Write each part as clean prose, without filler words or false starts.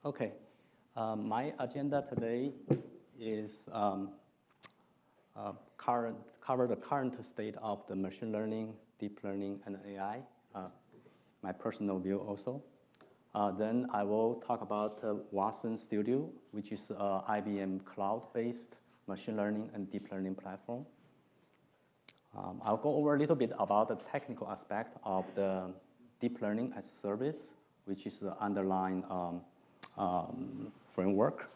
Okay, my agenda today is cover the current state of the machine learning, deep learning, and AI, my personal view also. Then I will talk about Watson Studio, which is IBM cloud-based machine learning and deep learning platform. I'll go over a little bit about the technical aspect of the deep learning as a service, which is the underlying framework.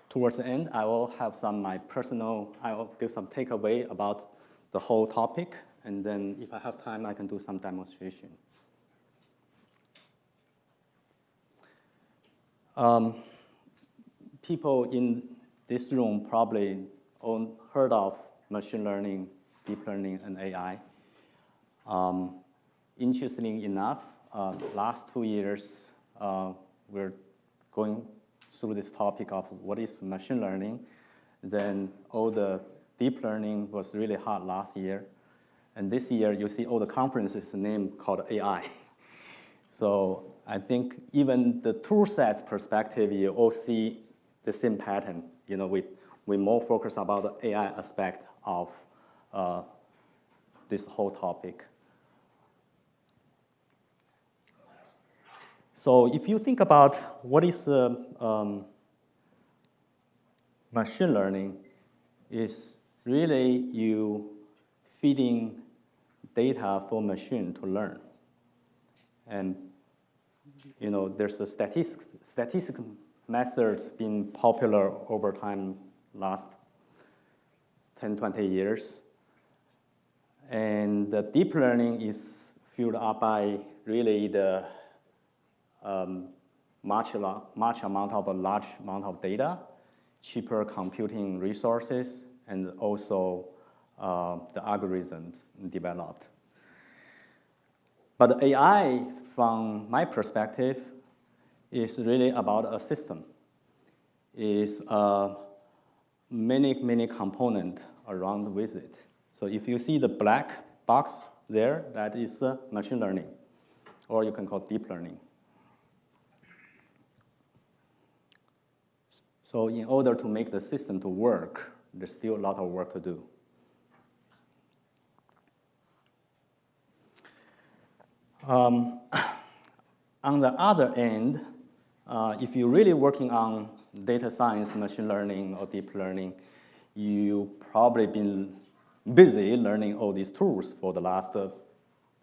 Towards the end, I will have I will give some takeaway about the whole topic, and then if I have time, I can do some demonstration. People in this room probably heard of machine learning, deep learning, and AI. Interestingly enough, last 2 years, we're going through this topic of what is machine learning. Then all the deep learning was really hot last year. And this year, you see all the conferences named called AI. So I think even the tool sets perspective, you all see the same pattern. You know, we more focus about the AI aspect of this whole topic. So if you think about what is machine learning, is really you feeding data for machine to learn. And you know, there's a statistical methods been popular over time, last 10, 20 years. And the deep learning is fueled up by really the large amount of data, cheaper computing resources, and also the algorithms developed. But AI, from my perspective, is really about a system. It's many components around with it. So if you see the black box there, that is machine learning, or you can call it deep learning. So in order to make the system to work, there's still a lot of work to do. On the other end, if you're really working on data science, machine learning, or deep learning, you've probably been busy learning all these tools for the last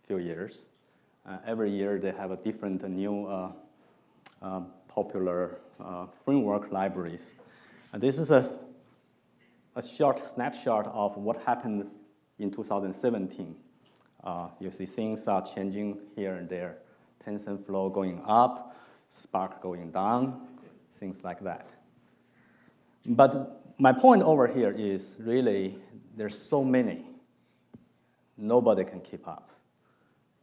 few years. Every year they have a different new popular framework libraries. And this is a short snapshot of what happened in 2017. You see things are changing here and there. TensorFlow going up, Spark going down, things like that. But my point over here is really there's so many, nobody can keep up.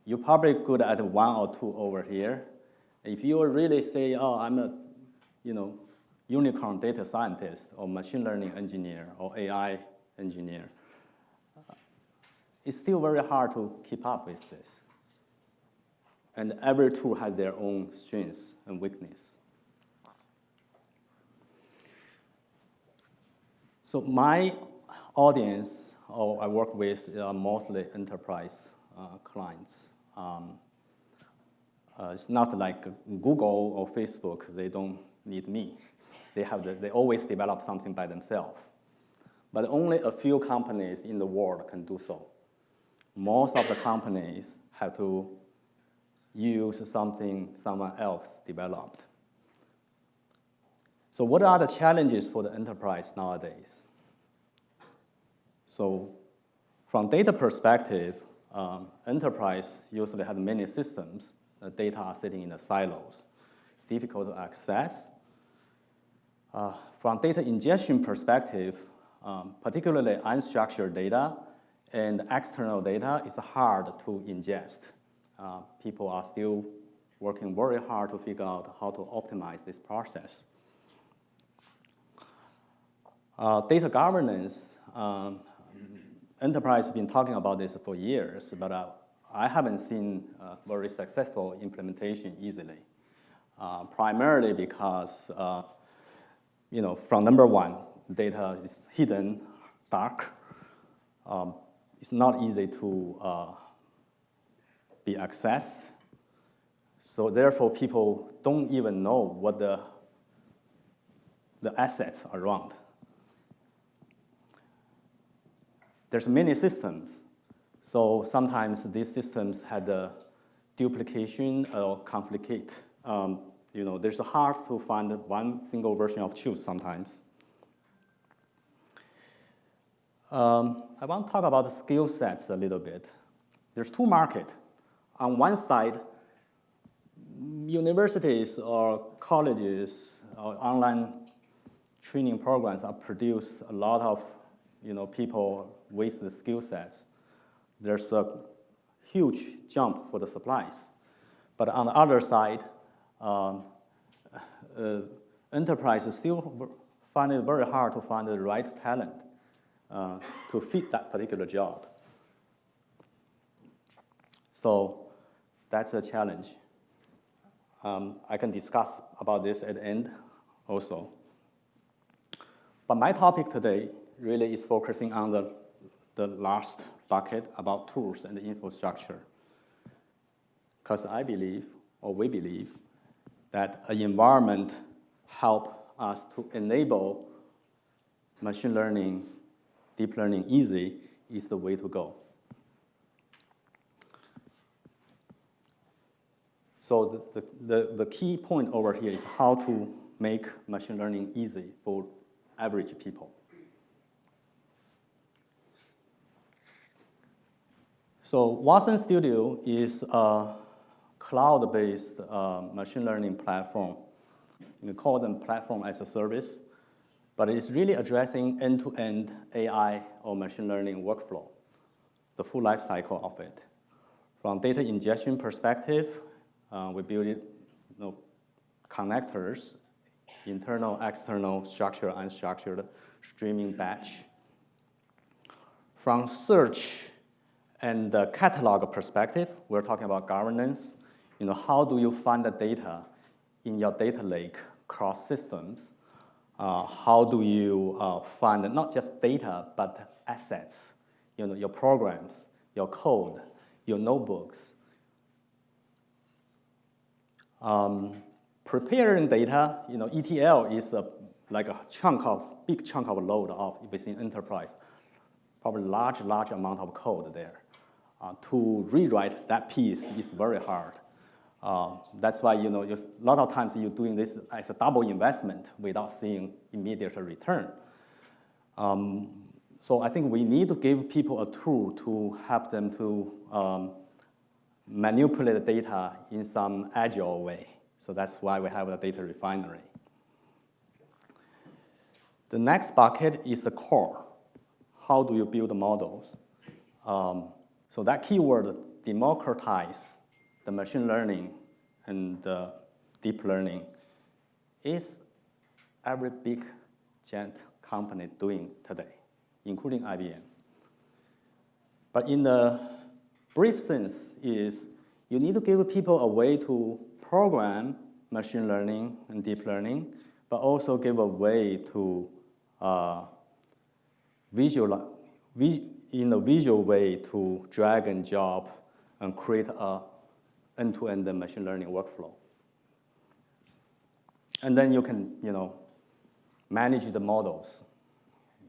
You're probably good at one or two over here. If you really say, oh, I'm a unicorn data scientist or machine learning engineer or AI engineer, it's still very hard to keep up with this. And every tool has their own strengths and weaknesses. So my audience, I work with, are mostly enterprise clients. It's not like Google or Facebook, they don't need me. They always develop something by themselves. But only a few companies in the world can do so. Most of the companies have to use something someone else developed. So what are the challenges for the enterprise nowadays? So from data perspective, enterprise usually have many systems. The data are sitting in the silos. It's difficult to access. From data ingestion perspective, particularly unstructured data and external data is hard to ingest. People are still working very hard to figure out how to optimize this process. Data governance, enterprise has been talking about this for years, but I haven't seen a very successful implementation easily. primarily because, from number one, data is hidden, dark. It's not easy to be accessed. So therefore, people don't even know what the assets around. There's many systems. So sometimes these systems had a duplication or conflict. There's hard to find one single version of truth sometimes. I want to talk about the skill sets a little bit. There's two markets. On one side, universities or colleges or online training programs are produce a lot of people with the skill sets. There's a huge jump for the supplies. But on the other side, enterprises still find it very hard to find the right talent to fit that particular job. So that's a challenge. I can discuss about this at the end also. But my topic today really is focusing on the last bucket about tools and infrastructure. Because I believe, or we believe, that an environment helps us to enable machine learning, deep learning easy is the way to go. So the key point over here is how to make machine learning easy for average people. So Watson Studio is a cloud-based machine learning platform. We call them platform as a service, but it's really addressing end-to-end AI or machine learning workflow, the full life cycle of it. From data ingestion perspective, we build it, connectors, internal, external, structured, unstructured, streaming batch. From search and the catalog perspective, we're talking about governance. How do you find the data in your data lake across systems? How do you find not just data, but assets? Your programs, your code, your notebooks. Preparing data, ETL is like a big chunk of load within enterprise. Probably large amount of code there. To rewrite that piece is very hard. That's why a lot of times you're doing this as a double investment without seeing immediate return. So I think we need to give people a tool to help them to manipulate the data in some agile way. So that's why we have a data refinery. The next bucket is the core. How do you build models? So that keyword, democratize the machine learning and deep learning, is every big giant company doing today, including IBM. But in the brief sense is you need to give people a way to program machine learning and deep learning, but also give a way to in a visual way to drag and drop and create a end-to-end machine learning workflow. And then you can, manage the models.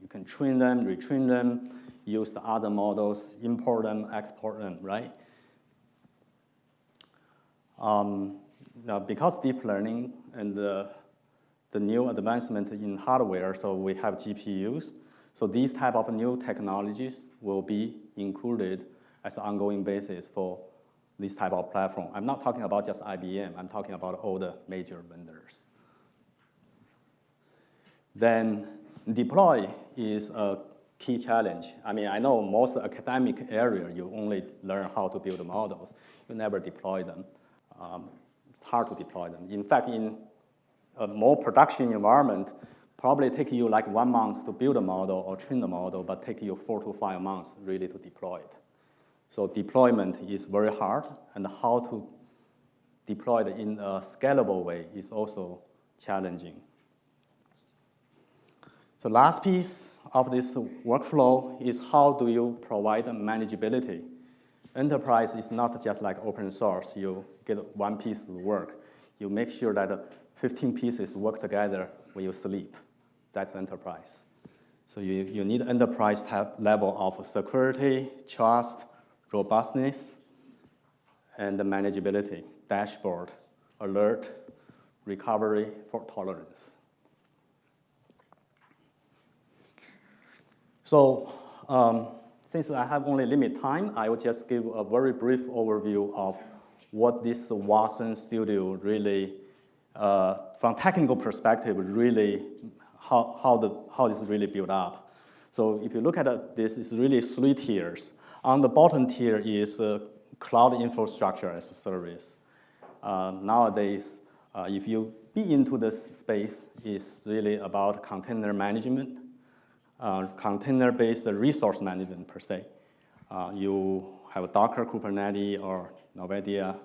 You can train them, retrain them, use the other models, import them, export them, right? Now, because deep learning and the new advancement in hardware, so we have GPUs. So these type of new technologies will be included as an ongoing basis for this type of platform. I'm not talking about just IBM. I'm talking about all the major vendors. Then deploy is a key challenge. I mean, I know most academic area, you only learn how to build models. You never deploy them. It's hard to deploy them. In fact, in a more production environment, probably take you like 1 month to build a model or train the model, but take you 4 to 5 months really to deploy it. So deployment is very hard, and how to deployed in a scalable way is also challenging. So last piece of this workflow is how do you provide manageability? Enterprise is not just like open source. You get one piece of work. You make sure that 15 pieces work together when you sleep. That's enterprise. So you need enterprise type level of security, trust, robustness, and the manageability, dashboard, alert, recovery, fault tolerance. So since I have only limited time, I will just give a very brief overview of what this Watson Studio really, from technical perspective, really how this really built up. So if you look at this, it's really 3 tiers. On the bottom tier is cloud infrastructure as a service. Nowadays, if you be into this space, it's really about container management, container-based resource management per se. You have Docker, Kubernetes, or NVIDIA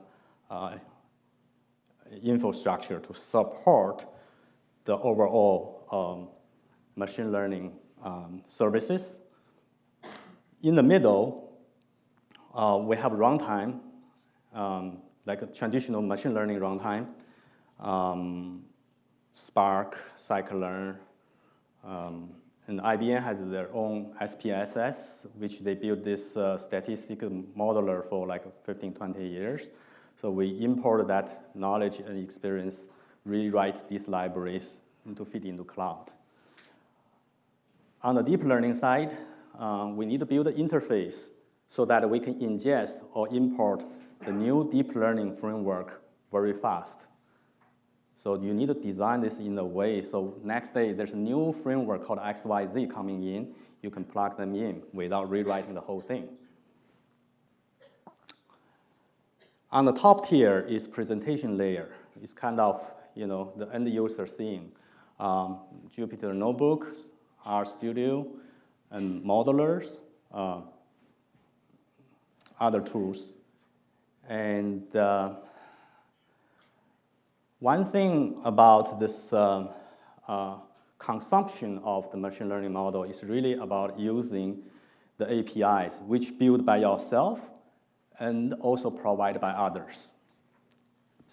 infrastructure to support the overall machine learning services. In the middle, we have runtime, like a traditional machine learning runtime, Spark, Scikit-learn, and IBM has their own SPSS, which they built this statistical modeler for like 15, 20 years. So we import that knowledge and experience, rewrite these libraries to fit into cloud. On the deep learning side, we need to build an interface so that we can ingest or import the new deep learning framework very fast. So you need to design this in a way so next day there's a new framework called XYZ coming in, you can plug them in without rewriting the whole thing. On the top tier is presentation layer. It's kind of, the end user scene. Jupyter Notebooks, RStudio, and modelers, other tools. And one thing about this consumption of the machine learning model is really about using the APIs, which built by yourself and also provided by others.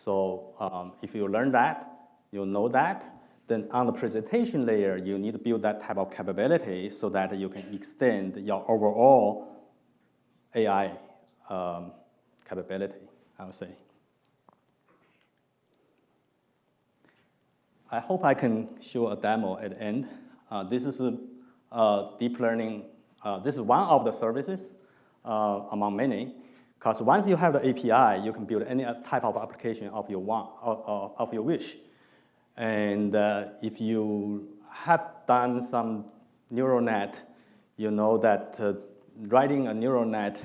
So if you learn that, you know that, then on the presentation layer, you need to build that type of capability so that you can extend your overall AI capability, I would say. I hope I can show a demo at the end. This is a deep learning. This is one of the services among many. Because once you have the API, you can build any type of application of your wish. And if you have done some neural net, you know that writing a neural net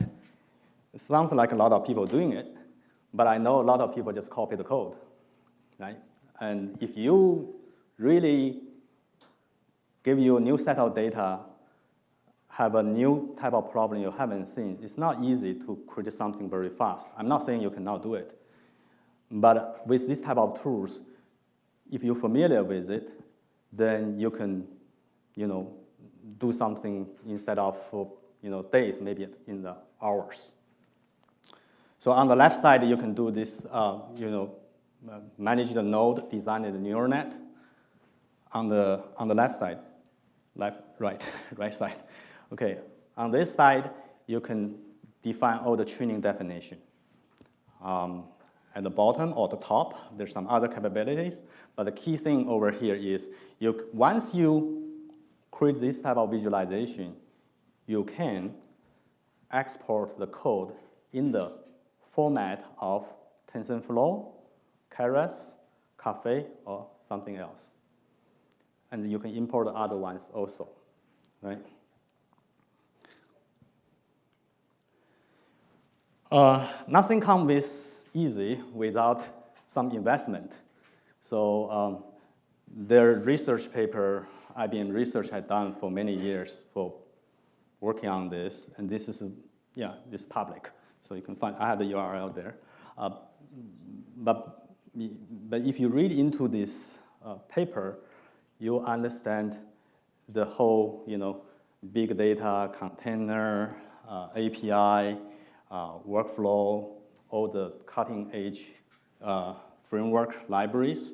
sounds like a lot of people doing it, but I know a lot of people just copy the code, right? And if you really give you a new set of data, have a new type of problem you haven't seen, it's not easy to create something very fast. I'm not saying you cannot do it. But with this type of tools, if you're familiar with it, then you can, do something instead of, days, maybe in the hours. So on the left side, you can do this, manage the node, design the neural net. On the left side, right side. Okay, on this side, you can define all the training definition. At the bottom or the top, there's some other capabilities, but the key thing over here is once you create this type of visualization, you can export the code in the format of TensorFlow, Keras, Caffe, or something else. And you can import the other ones also, right? Nothing comes easy without some investment. So their research paper, IBM research had done for many years for working on this, and this is, this is public. So you can find, I have the URL there. but if you read into this paper, you understand the whole, big data, container, API, workflow, all the cutting edge framework libraries.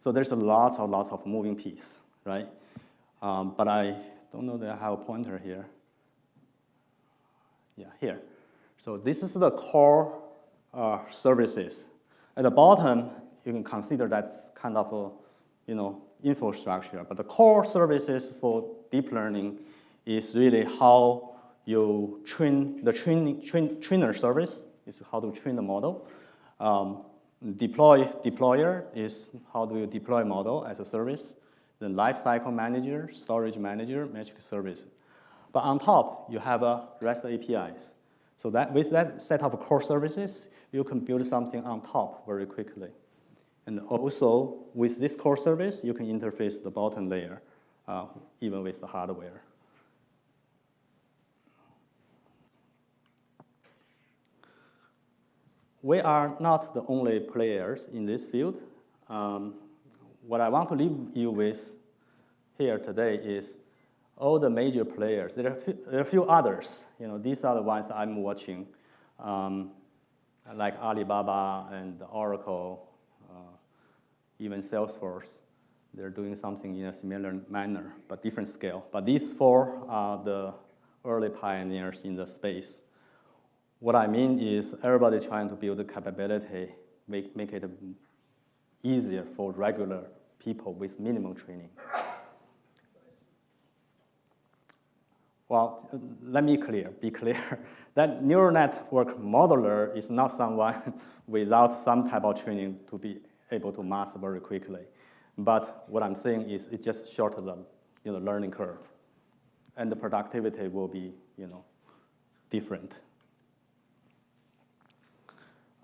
So there's lots of moving pieces, right? But I don't know that I have a pointer here. Yeah, here. So this is the core services. At the bottom, you can consider that kind of a, infrastructure. But the core services for deep learning is really how you train the trainer service is how to train the model. Deployer is how do you deploy model as a service. Then lifecycle manager, storage manager, metric service. But on top, you have REST APIs. So that with that set of core services, you can build something on top very quickly. And also, with this core service, you can interface the bottom layer, even with the hardware. We are not the only players in this field. What I want to leave you with here today is all the major players. There are a few others. These are the ones I'm watching, like Alibaba and Oracle, even Salesforce. They're doing something in a similar manner, but different scale. But these four are the early pioneers in the space. What I mean is everybody trying to build the capability, make it easier for regular people with minimum training. Well, let me be clear. That neural network modeler is not someone without some type of training to be able to master very quickly. But what I'm saying is it just shortens the learning curve. And the productivity will be different.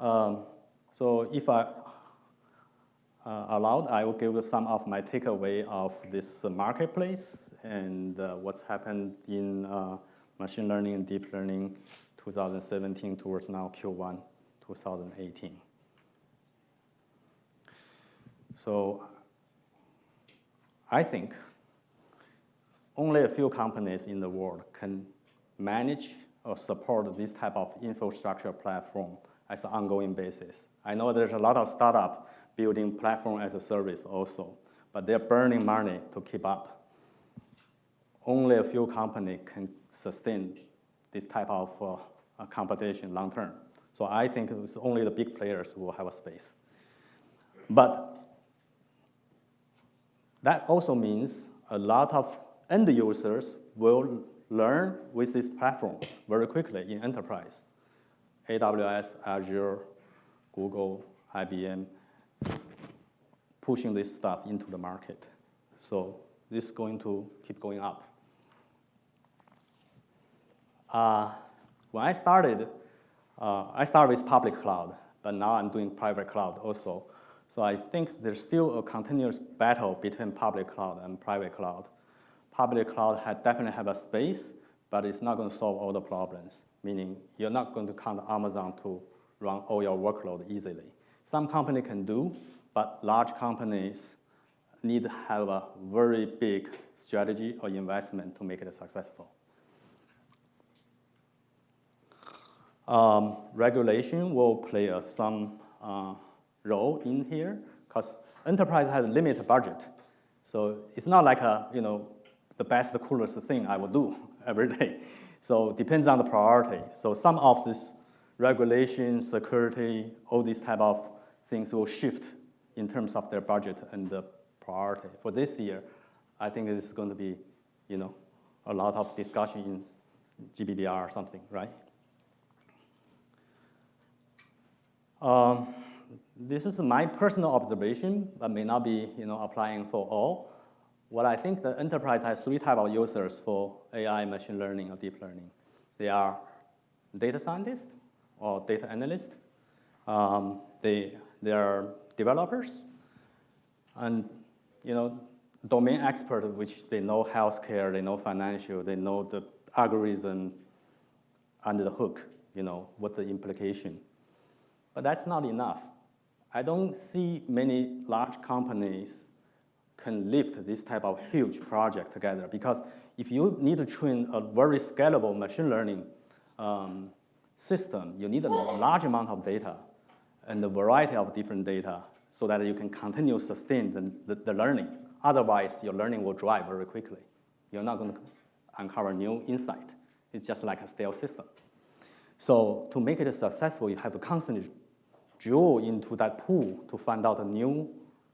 So if I allowed, I will give some of my takeaway of this marketplace and what's happened in machine learning and deep learning 2017 towards now Q1 2018. So I think only a few companies in the world can manage or support this type of infrastructure platform as an ongoing basis. I know there's a lot of startups building platform as a service also, but they're burning money to keep up. Only a few companies can sustain this type of competition long term. So I think it's only the big players who will have a space. But that also means a lot of end users will learn with these platforms very quickly in enterprise. AWS, Azure, Google, IBM, pushing this stuff into the market. So this is going to keep going up. When I started with public cloud, but now I'm doing private cloud also. So I think there's still a continuous battle between public cloud and private cloud. Public cloud definitely have a space, but it's not going to solve all the problems, meaning you're not going to count Amazon to run all your workload easily. Some company can do, but large companies need to have a very big strategy or investment to make it successful. Regulation will play some role in here because enterprise has a limited budget. So it's not like the best, the coolest thing I will do every day. So it depends on the priority. So some of this regulation, security, all these type of things will shift in terms of their budget and the priority. For this year, I think it's going to be, a lot of discussion in GDPR or something, right? This is my personal observation, but may not be, applying for all. What I think the enterprise has three types of users for AI, machine learning, or deep learning. They are data scientists or data analysts. They are developers, and domain expert, which they know healthcare, they know financial, they know the algorithm under the hook, what the implication. But that's not enough. I don't see many large companies can lift this type of huge project together, because if you need to train a very scalable machine learning system, you need a large amount of data and a variety of different data so that you can continue to sustain the learning. Otherwise, your learning will dry very quickly. You're not going to uncover new insight. It's just like a stale system. So to make it successful, you have to constantly drill into that pool to find out new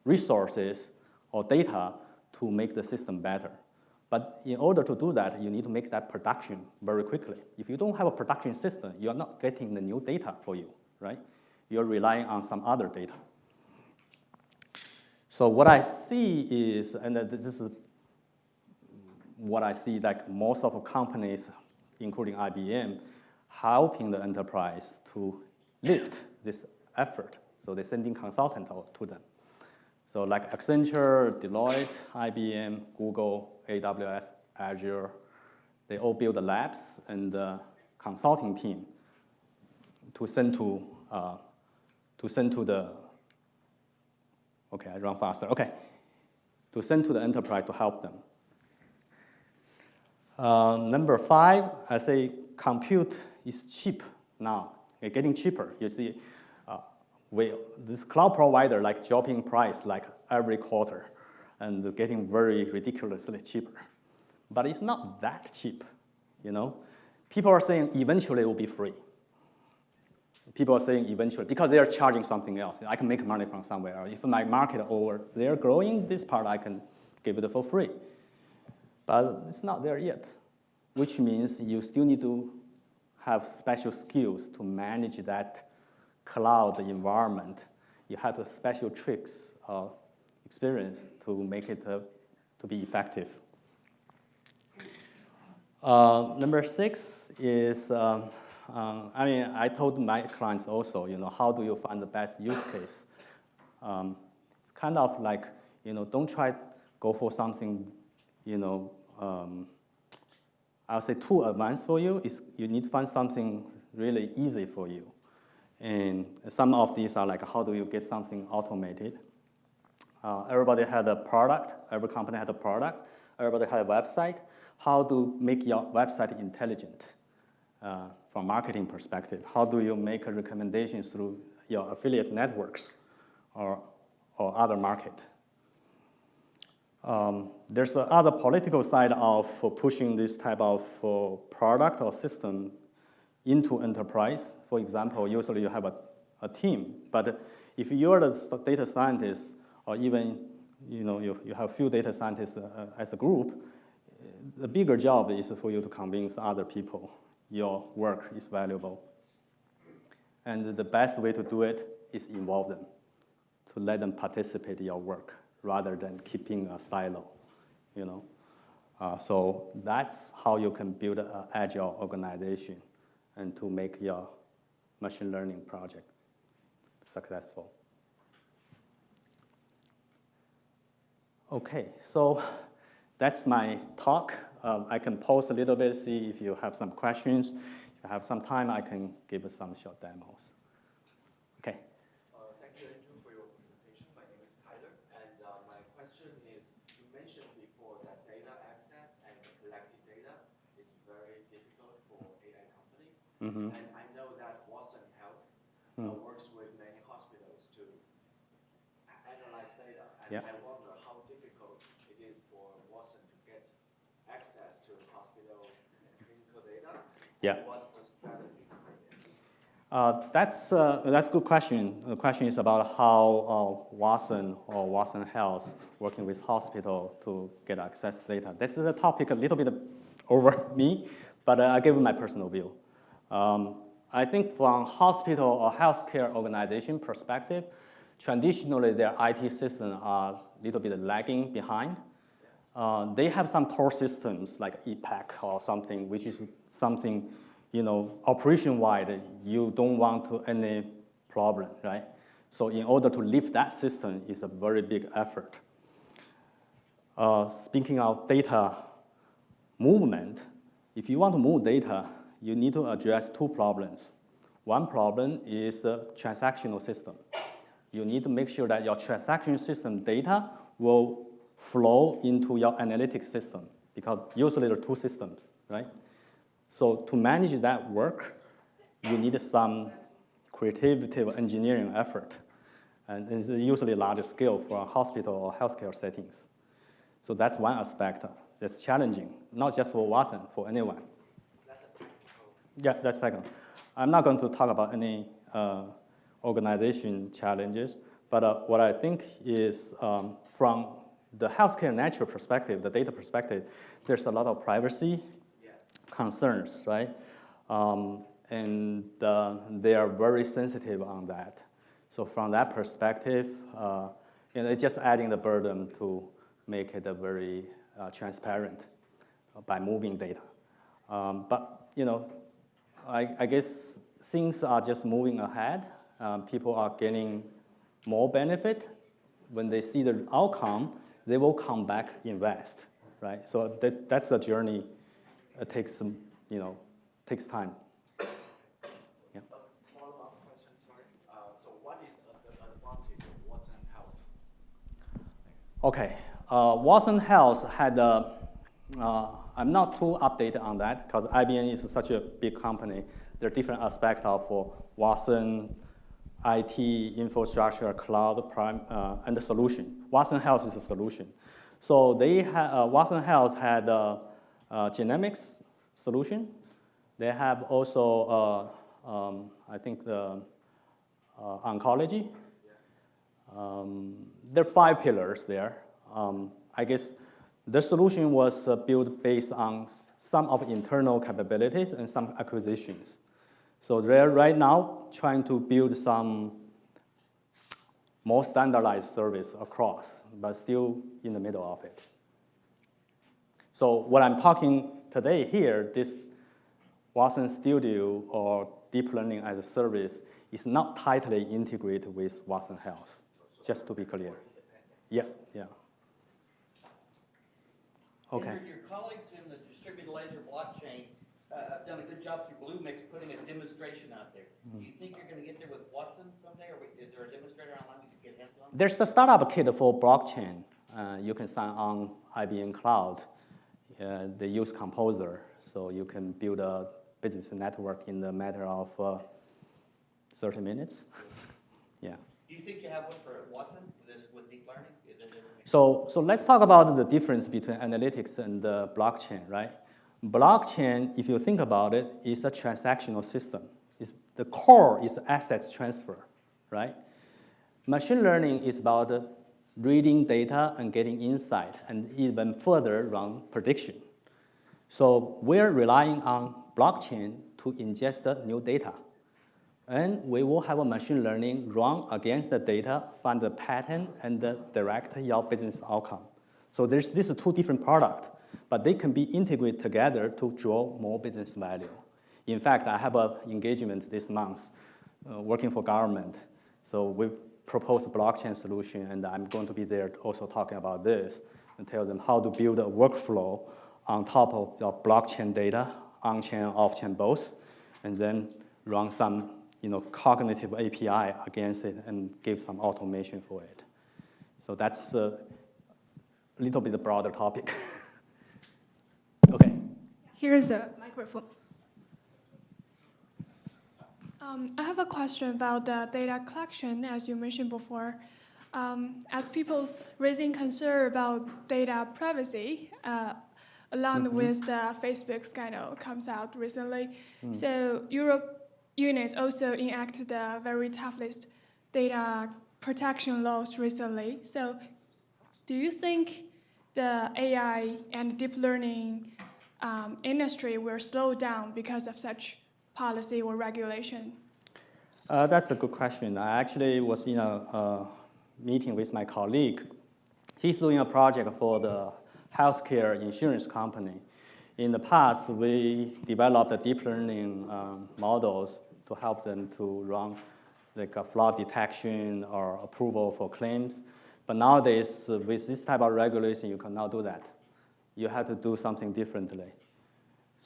resources or data to make the system better. But in order to do that, you need to make that production very quickly. If you don't have a production system, you're not getting the new data for you, right? You're relying on some other data. So what I see is, and this is what I see, like most of the companies, including IBM, helping the enterprise to lift this effort. So they're sending consultants to them. So like Accenture, Deloitte, IBM, Google, AWS, Azure, they all build the labs and the consulting team to send to the, okay, I run faster, okay, to send to the enterprise to help them. Number 5, I say compute is cheap now. It's getting cheaper. You see, this cloud provider like dropping price like every quarter and getting very ridiculously cheaper. But it's not that cheap, you know? People are saying eventually it will be free. People are saying eventually, because they are charging something else. I can make money from somewhere. If my market over there growing, this part I can give it for free. But it's not there yet, which means you still need to have special skills to manage that cloud environment. You have special tricks or experience to make it to be effective. Number 6 is, I told my clients also, you know, how do you find the best use case? It's kind of like, you know, don't try to go for something, you know, I'll say too advanced for you. You need to find something really easy for you. And some of these are like, how do you get something automated? Everybody had a product. Every company had a product. Everybody had a website. How to make your website intelligent from marketing perspective? How do you make recommendations through your affiliate networks or other market? There's another political side of pushing this type of product or system into enterprise. For example, usually you have a team, but if you're the data scientist, or even you have few data scientists as a group, the bigger job is for you to convince other people your work is valuable. And the best way to do it is involve them, to let them participate in your work rather than keeping a silo, you know. So that's how you can build an agile organization and to make your machine learning project successful. Okay, so that's my talk. I can pause a little bit, see if you have some questions. If I have some time, I can give some short demos. Okay. Thank you, Andrew, for your presentation. My name is Tyler, and my question is, you mentioned before that data access and collecting data is very difficult for AI companies. Mm-hmm. And I know that Watson Health works with many hospitals to analyze data. And yeah. I wonder how difficult it is for Watson to get access to hospital clinical data. Yeah. What's the strategy behind it? That's a good question. The question is about how Watson or Watson Health working with hospital to get access to data. This is a topic a little bit over me, but I'll give my personal view. I think from hospital or healthcare organization perspective, traditionally their IT systems are a little bit lagging behind. They have some core systems like EPAC or something, which is something, you know, operation-wide, you don't want to any problem, right? So in order to lift that system is a very big effort. Speaking of data movement, if you want to move data, you need to address two problems. One problem is the transactional system. You need to make sure that your transaction system data will flow into your analytics system, because usually there are two systems, right? So to manage that work, you need some creative engineering effort. And it's usually larger scale for hospital or healthcare settings. So that's one aspect that's challenging, not just for Watson, for anyone. That's a practical. Yeah, that's second. I'm not going to talk about any organization challenges, but what I think is from the healthcare natural perspective, the data perspective, there's a lot of privacy concerns, right? And they are very sensitive on that. So from that perspective, it's just adding the burden to make it a very transparent by moving data. But I guess things are just moving ahead. People are getting more benefit. When they see the outcome, they will come back, invest, right? So that's a journey. It takes some, takes time. Yeah. A follow-up question, sorry. So what is the advantage of Watson Health? Okay, Watson Health had I'm not too updated on that because IBM is such a big company. There are different aspects of Watson, IT, infrastructure, cloud, and the solution. Watson Health is a solution. So Watson Health had a genomics solution. They have also, I think, the oncology. There are 5 pillars there. I guess the solution was built based on some of internal capabilities and some acquisitions. So they're right now trying to build some more standardized service across, but still in the middle of it. So what I'm talking today here, this Watson Studio or deep learning as a service is not tightly integrated with Watson Health, just to be clear. Yeah. Okay. And your colleagues in the distributed ledger blockchain have done a good job through Bluemix putting a demonstration out there. Do you think you're going to get there with Watson someday, or is there a demonstrator online you can get hands on? There's a startup kit for blockchain. You can sign on IBM Cloud. They use Composer, so you can build a business network in a matter of 30 minutes. Yeah. Do you think you have one for Watson with deep learning? So let's talk about the difference between analytics and blockchain, right? Blockchain, if you think about it, is a transactional system. The core is assets transfer, right? Machine learning is about reading data and getting insight, and even further run prediction. So we're relying on blockchain to ingest new data. And we will have a machine learning run against the data, find the pattern, and direct your business outcome. So these are 2 different products, but they can be integrated together to draw more business value. In fact, I have an engagement this month working for government. So we proposed a blockchain solution, and I'm going to be there also talking about this and tell them how to build a workflow on top of your blockchain data, on-chain, off-chain both, and then run some cognitive API against it and give some automation for it. So that's a little bit broader topic. Okay. Here's a microphone. I have a question about the data collection, as you mentioned before. As people's raising concern about data privacy, along with the Facebook scandal comes out recently. So Europe unit also enacted the very toughest data protection laws recently. So do you think the AI and deep learning industry will slow down because of such policy or regulation? That's a good question. I actually was in a meeting with my colleague. He's doing a project for the healthcare insurance company. In the past, we developed deep learning models to help them to run like a fraud detection or approval for claims. But nowadays, with this type of regulation, you cannot do that. You have to do something differently.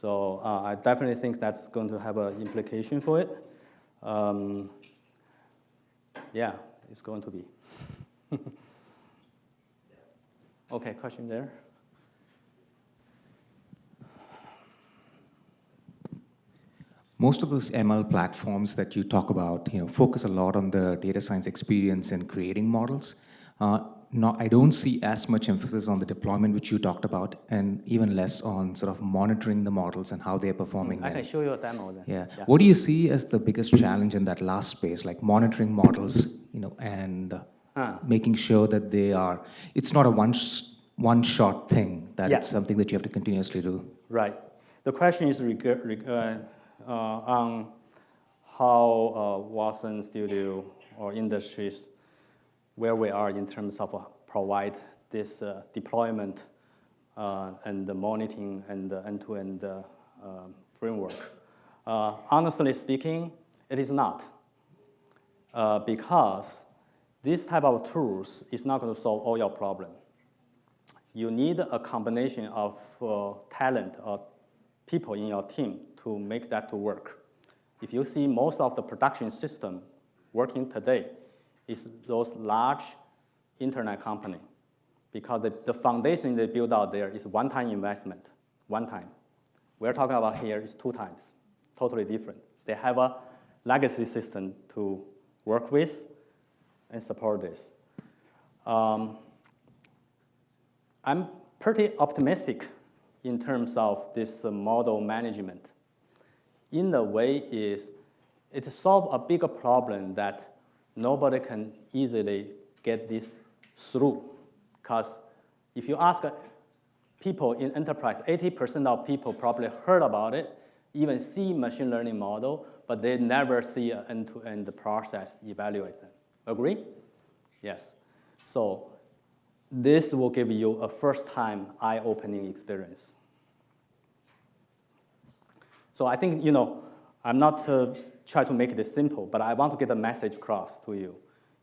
So I definitely think that's going to have an implication for it. Yeah, it's going to be. Okay, question there? Most of those ML platforms that you talk about, focus a lot on the data science experience and creating models. I don't see as much emphasis on the deployment, which you talked about, and even less on sort of monitoring the models and how they're performing. I can show you a demo then. Yeah. What do you see as the biggest challenge in that last space, like monitoring models, and making sure that it's not a one-shot thing, that it's something that you have to continuously do? Right. The question is on how Watson Studio or industries, where we are in terms of provide this deployment and the monitoring and the end-to-end framework. Honestly speaking, it is not. Because this type of tools is not going to solve all your problems. You need a combination of talent or people in your team to make that to work. If you see most of the production system working today is those large internet company, because the foundation they build out there is one-time investment, one time. We're talking about here is 2 times, totally different. They have a legacy system to work with and support this. I'm pretty optimistic in terms of this model management. In the way it solves a bigger problem that nobody can easily get this through. Because if you ask people in enterprise, 80% of people probably heard about it, even see machine learning model, but they never see an end-to-end process evaluate them. Agree? Yes. So this will give you a first-time eye-opening experience. So I think, I'm not trying to make this simple, but I want to get a message across to you,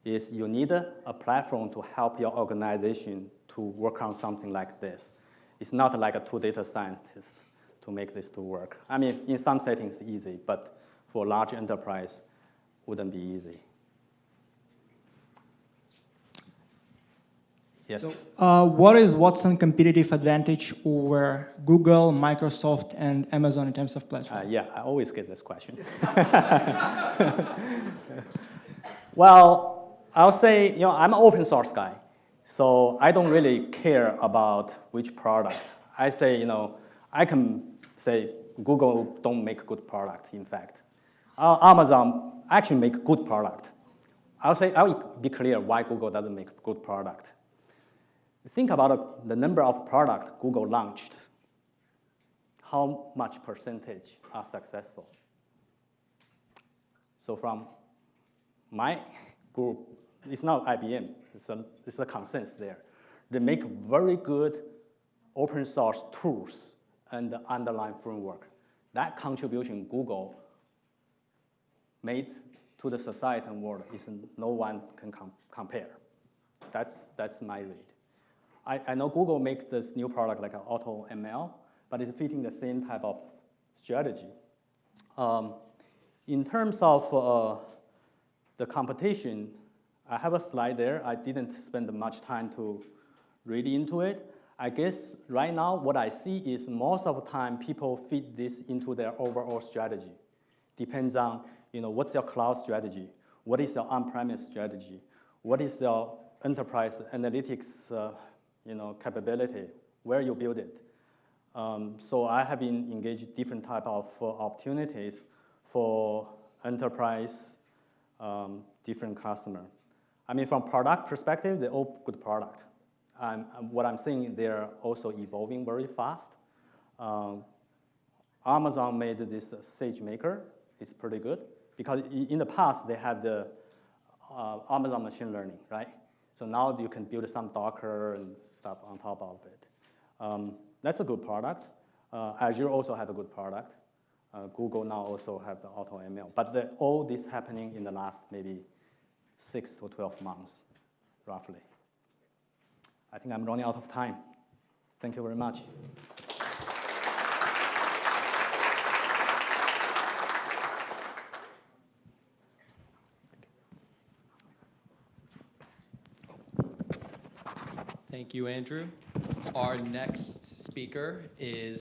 is you need a platform to help your organization to work on something like this. It's not like a 2 data scientists to make this to work. I mean, in some settings, it's easy, but for large enterprise, wouldn't be easy. Yes? So, what is Watson's competitive advantage over Google, Microsoft, and Amazon in terms of platform? Yeah, I always get this question. Well, I'll say, I'm an open source guy, so I don't really care about which product. I say, I can say Google don't make good product, in fact. Amazon actually make good product. I'll be clear why Google doesn't make good product. Think about the number of products Google launched. How much percentage are successful? So from my group, it's not IBM, it's a consensus there. They make very good open source tools and the underlying framework. That contribution Google made to the society and world is no one can compare. That's my read. I know Google make this new product like an auto ML, but it's fitting the same type of strategy. In terms of the competition, I have a slide there. I didn't spend much time to read into it. I guess right now what I see is most of the time people fit this into their overall strategy. Depends on what's your cloud strategy, what is your on-premise strategy, what is your enterprise analytics capability, where you build it. So I have been engaged different type of opportunities for enterprise, different customer. I mean, from product perspective, they're all good product. What I'm saying, they're also evolving very fast. Amazon made this SageMaker. It's pretty good because in the past they had the Amazon machine learning, right? So now you can build some Docker and stuff on top of it. That's a good product. Azure also had a good product. Google now also have the Auto ML. But all this happening in the last maybe 6 to 12 months, roughly. I think I'm running out of time. Thank you very much. Thank you, Andrew. Our next speaker is